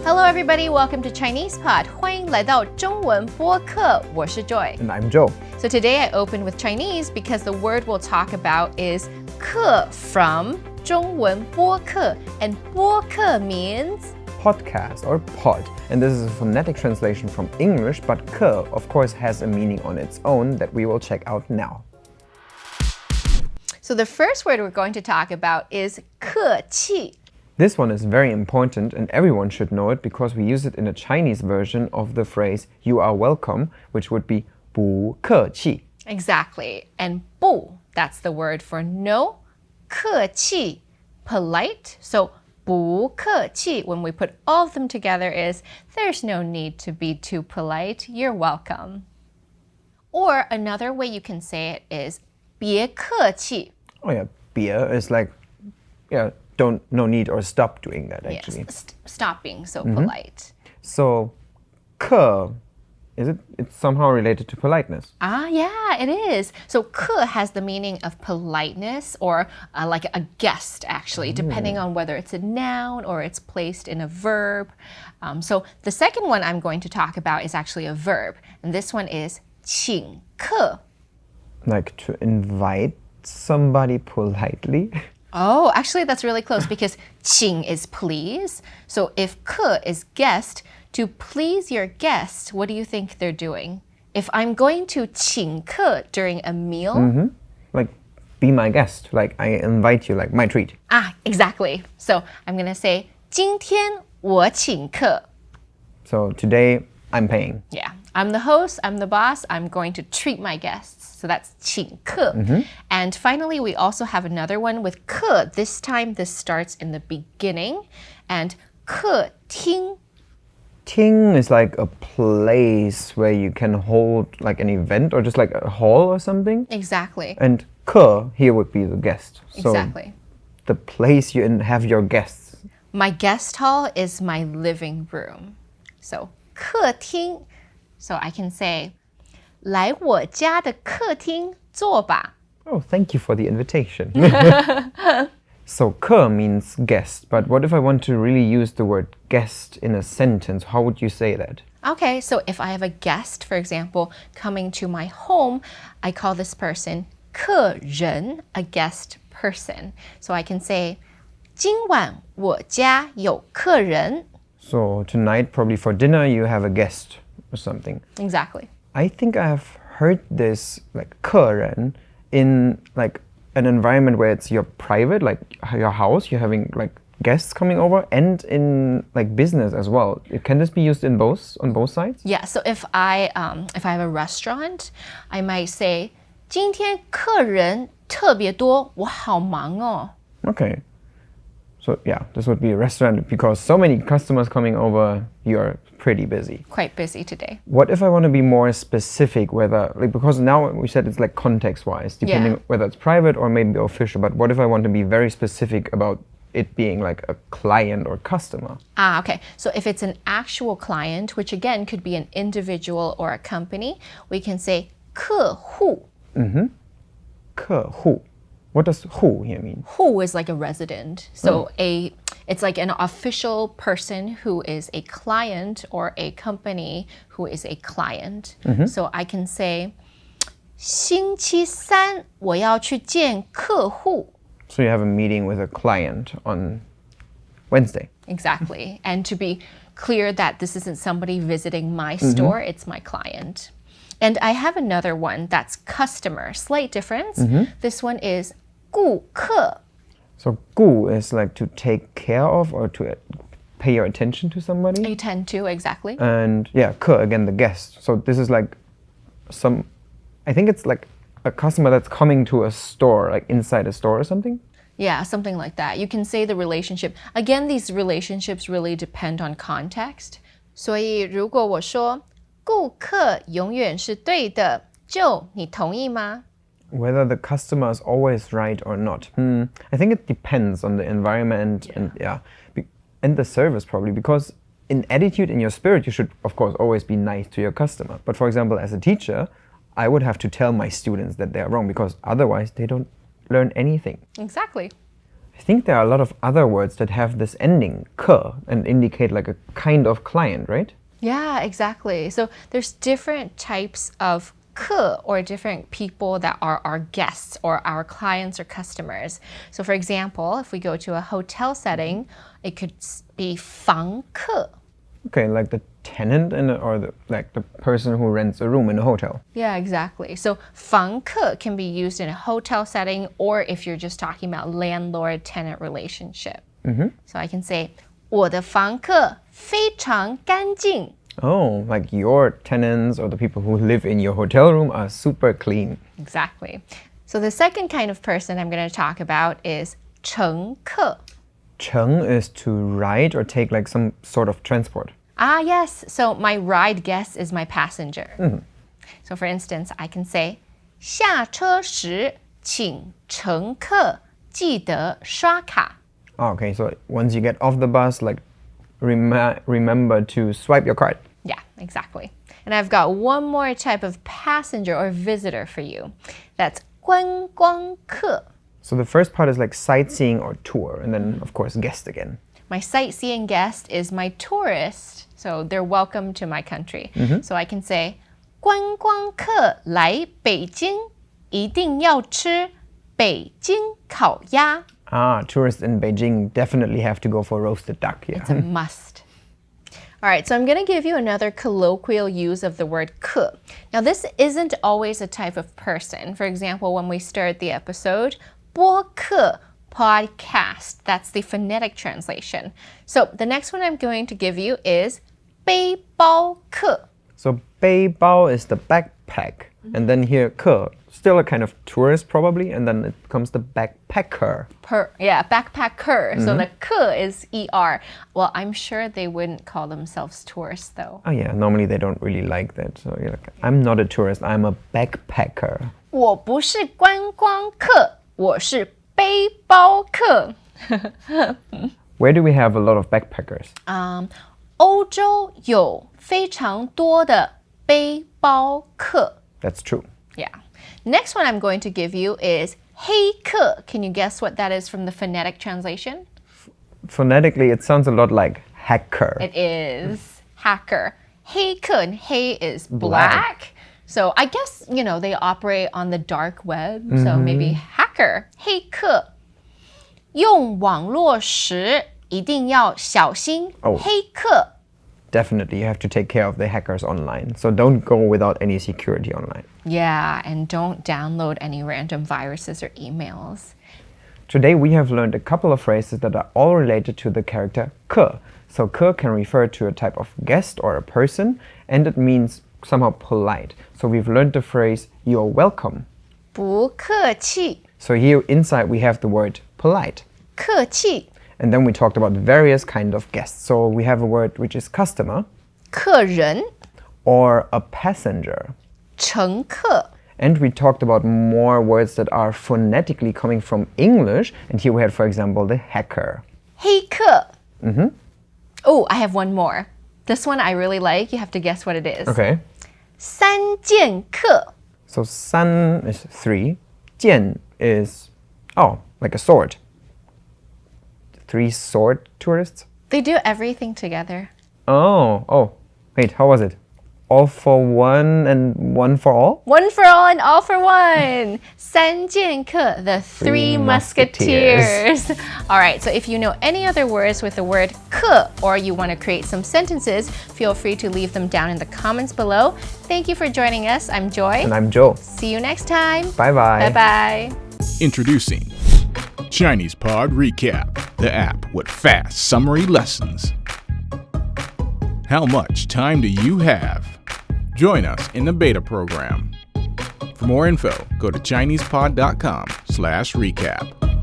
Hello everybody, welcome to ChinesePod. 欢迎来到中文播客，我是 Joy. And I'm Joe. So today I opened with Chinese because the word we'll talk about is 课 from 中文播客, and 播客 means Podcast or pod. And this is a phonetic translation from English, but ke, of course, has a meaning on its own that we will check out now. So the first word we're going to talk about is 客气. This one is very important and everyone should know it because we use it in a Chinese version of the phrase you are welcome, which would be 不客气. Exactly. And 不, that's the word for no. 客气, polite. So 不客气, when we put all of them together, is there's no need to be too polite. You're welcome. Or another way you can say it is 别客气. Oh yeah, beer is like, yeah, no need or stop doing that actually. Yes, stop being so polite. So, ke, it's somehow related to politeness. Ah, yeah, it is. So 客 has the meaning of politeness or like a guest, actually, depending on whether it's a noun or it's placed in a verb. So the second one I'm going to talk about is actually a verb. And this one is 请客. Like to invite somebody politely. Oh, actually, that's really close because 请 is please. So if 客 is guest, to please your guest, what do you think they're doing? If I'm going to 请客 during a meal, Like, be my guest. Like, I invite you, like, my treat. Ah, exactly. So I'm going to say 今天我请客. So today, I'm paying. Yeah, I'm the host, I'm the boss, I'm going to treat my guests. So that's 请客. And finally, we also have another one with 客. This time, this starts in the beginning. And 客厅. Ting is like a place where you can hold like an event or just like a hall or something. Exactly. And ke here would be the guest. So Exactly. the place you have your guests. My guest hall is my living room. So 客厅. So I can say 来我家的客厅坐吧. Oh, thank you for the invitation. So ke means guest, but what if I want to really use the word guest in a sentence? How would you say that? Okay, so if I have a guest, for example, coming to my home, I call this person 客人, a guest person. So I can say 今晚我家有客人. So tonight, probably for dinner, you have a guest or something. Exactly. I think I have heard this like 客人 in like an environment where it's your private, like your house, you're having like guests coming over, and in like business as well. Can this be used on both sides? Yeah, so if I have a restaurant, I might say 今天客人特别多，我好忙哦. Okay. So yeah, this would be a restaurant because so many customers coming over, you're pretty busy. Quite busy today. What if I want to be more specific, whether, like, because now we said it's like context-wise, depending whether it's private or maybe official, but what if I want to be very specific about it being like a client or customer? Ah, okay. So if it's an actual client, which again could be an individual or a company, we can say 客户. Kèhù. What does hu here mean? Who is like a resident. So it's like an official person who is a client or a company who is a client. So I can say 星期三我要去见客户. So you have a meeting with a client on Wednesday. Exactly. And to be clear that this isn't somebody visiting my store, it's my client. And I have another one that's customer. Slight difference. This one is 顾客. So gu is like to take care of or to pay your attention to somebody. I tend to, exactly. And yeah, ke, again, the guest. So this is like I think it's like a customer that's coming to a store, like inside a store or something. Yeah, something like that. You can say the relationship. Again, these relationships really depend on context. 所以如果我说顾客永远是对的，就你同意吗？ Whether the customer is always right or not. I think it depends on the environment and the service probably, because in attitude, in your spirit, you should, of course, always be nice to your customer. But for example, as a teacher, I would have to tell my students that they are wrong because otherwise they don't learn anything. Exactly. I think there are a lot of other words that have this ending, kè, and indicate like a kind of client, right? Yeah, exactly. So there's different types of kè, or different people that are our guests or our clients or customers. So for example, if we go to a hotel setting, it could be fángkè. Okay, like the tenant or the person who rents a room in a hotel. Yeah, exactly. So 房客 can be used in a hotel setting, or if you're just talking about landlord-tenant relationship. So I can say 我的房客非常干净. Oh, like your tenants or the people who live in your hotel room are super clean. Exactly. So the second kind of person I'm going to talk about is 乘客. Cheng is to ride or take like some sort of transport. Ah, yes. So my ride guest is my passenger. So for instance, I can say 下车时请乘客记得刷卡. Okay, so once you get off the bus, like remember to swipe your card. Yeah, exactly. And I've got one more type of passenger or visitor for you. That's 观光客. So the first part is like sightseeing or tour, and then of course guest again. My sightseeing guest is my tourist, so they're welcome to my country. So I can say 观光客来北京一定要吃北京烤鸭. Ah, tourists in Beijing definitely have to go for roasted duck. Yeah. It's a must. All right, so I'm going to give you another colloquial use of the word 可. Now, this isn't always a type of person. For example, when we start the episode, 播客, podcast. That's the phonetic translation. So the next one I'm going to give you is 背包客. So 背包 is the backpack, and then here 客, still a kind of tourist probably, and then it comes the backpacker. Backpacker. So the 客 is ER. Well, I'm sure they wouldn't call themselves tourists though. Oh yeah, normally they don't really like that. So you're like, I'm not a tourist, I'm a backpacker. 我不是观光客，我是背包客. Where do we have a lot of backpackers? 欧洲有非常多的背包客. That's true. Yeah. Next one I'm going to give you is 黑客. Can you guess what that is from the phonetic translation? Phonetically, it sounds a lot like hacker. It is hacker. 黑客, and 黑 is black. So I guess, they operate on the dark web. So maybe hacker. 黑客. 用网络时一定要小心黑客. Definitely, you have to take care of the hackers online. So don't go without any security online. Yeah, and don't download any random viruses or emails. Today we have learned a couple of phrases that are all related to the character 可. So 可 can refer to a type of guest or a person, and it means somehow polite. So we've learned the phrase you're welcome. 不客气. So here inside we have the word polite. 客气. And then we talked about various kind of guests. So we have a word which is customer. 客人. Or a passenger. 乘客. And we talked about more words that are phonetically coming from English. And here we had, for example, the hacker. 黑客. Oh, I have one more. This one I really like. You have to guess what it is. Okay. 三剑客. So 三 is 3. 剑 is, like a sword. 3 sword tourists? They do everything together. Oh, wait, how was it? All for one and one for all? One for all and all for one. 三剑客, the three musketeers. All right, so if you know any other words with the word 客, or you want to create some sentences, feel free to leave them down in the comments below. Thank you for joining us. I'm Joy. And I'm Joe. See you next time. Bye-bye. Bye-bye. Introducing ChinesePod Recap, the app with fast summary lessons. How much time do you have? Join us in the beta program. For more info, go to ChinesePod.com/recap.